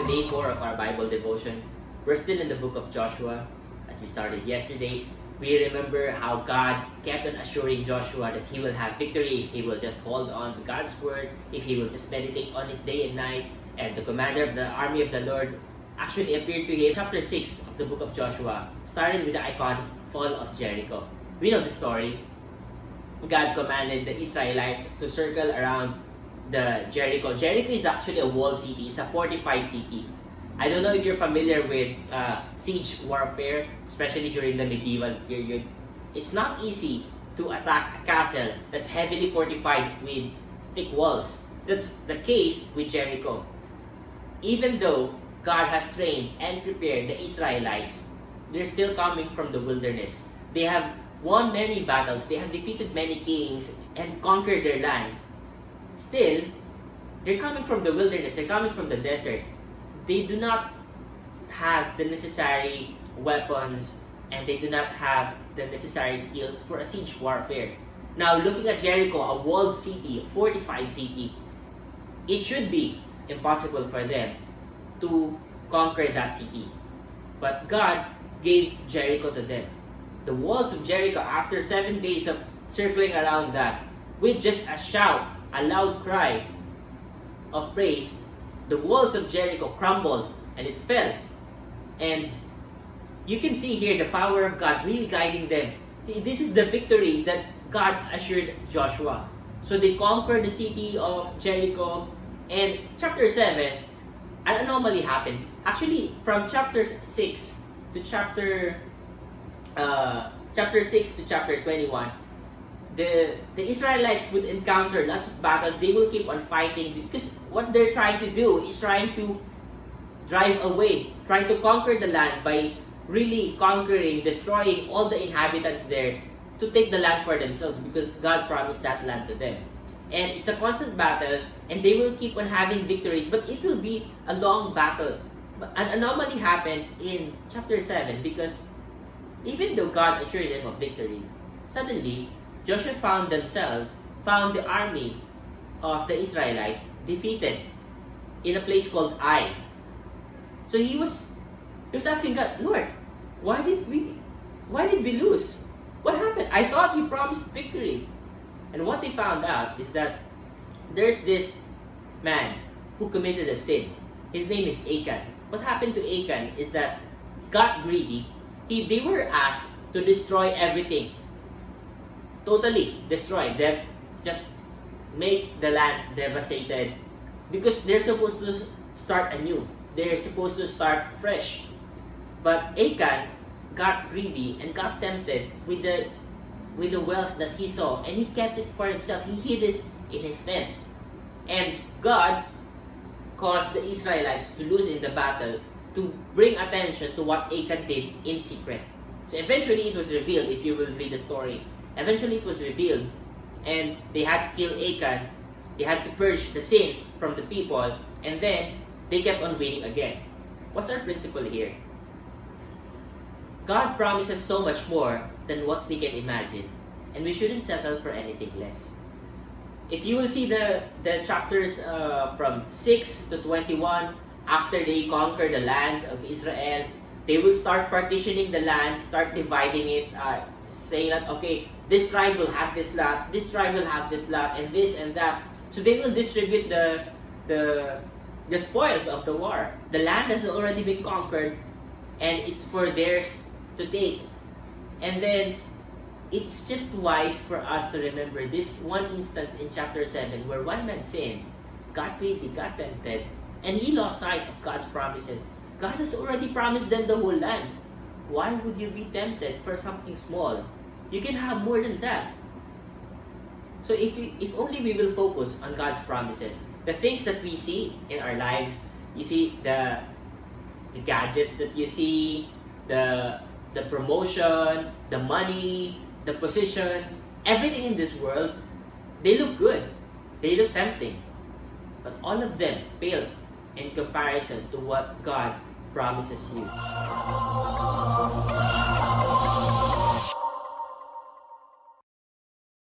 day 4 of our Bible devotion. We're still in the book of Joshua. As we started yesterday, we remember how God kept on assuring Joshua that he will have victory if he will just hold on to God's word, if he will just meditate on it day and night. And the commander of the army of the Lord actually appeared to him. Chapter 6 of the book of Joshua started with the iconic fall of Jericho. We know the story. God commanded the Israelites to circle around the Jericho. Jericho is actually a walled city. It's a fortified city. I don't know if you're familiar with siege warfare, especially during the medieval period. It's not easy to attack a castle that's heavily fortified with thick walls. That's the case with Jericho. Even though God has trained and prepared the Israelites, they're still coming from the wilderness. They have won many battles, they have defeated many kings and conquered their lands. Still, they're coming from the wilderness, they're coming from the desert. They do not have the necessary weapons and they do not have the necessary skills for a siege warfare. Now, looking at Jericho, a walled city, a fortified city, it should be impossible for them to conquer that city. But God gave Jericho to them. The walls of Jericho, after 7 days of circling around that, with just a shout, a loud cry of praise, the walls of Jericho crumbled and it fell. And you can see here the power of God really guiding them. See, this is the victory that God assured Joshua. So they conquered the city of Jericho. And chapter 7, an anomaly happened. Actually, from chapter 6 to chapter 6 to chapter 21, the Israelites would encounter lots of battles. They will keep on fighting because what they're trying to do is trying to drive away, trying to conquer the land by really conquering, destroying all the inhabitants there to take the land for themselves because God promised that land to them. And it's a constant battle and they will keep on having victories, but it will be a long battle. But an anomaly happened in chapter 7 because even though God assured them of victory, suddenly Joshua found the army of the Israelites defeated in a place called Ai. So he was asking God, Lord, why did we lose? What happened? I thought you promised victory. And what they found out is that there's this man who committed a sin. His name is Achan. What happened to Achan is that he got greedy. They were asked to destroy everything. Totally destroy them. Just make the land devastated. Because they're supposed to start anew. They're supposed to start fresh. But Achan got greedy and got tempted with the wealth that he saw. And he kept it for himself. He hid it in his tent. And God caused the Israelites to lose in the battle to bring attention to what Achan did in secret. So eventually it was revealed, if you will read the story. Eventually it was revealed and they had to kill Achan. They had to purge the sin from the people and then they kept on winning again. What's our principle here? God promises so much more than what we can imagine and we shouldn't settle for anything less. If you will see the chapters from 6 to 21, after they conquer the lands of Israel, they will start partitioning the land, start dividing it, saying that, okay, this tribe will have this lot, this tribe will have this lot, and this and that. So they will distribute the spoils of the war. The land has already been conquered, and it's for theirs to take. And then, it's just wise for us to remember this one instance in chapter 7 where one man sinned, got greedy, got tempted, and he lost sight of God's promises. God has already promised them the whole land. Why would you be tempted for something small? You can have more than that. So if only we will focus on God's promises, the things that we see in our lives, you see the gadgets that you see, the promotion, the money, the position, everything in this world, they look good, they look tempting, but all of them pale in comparison to what God promises you.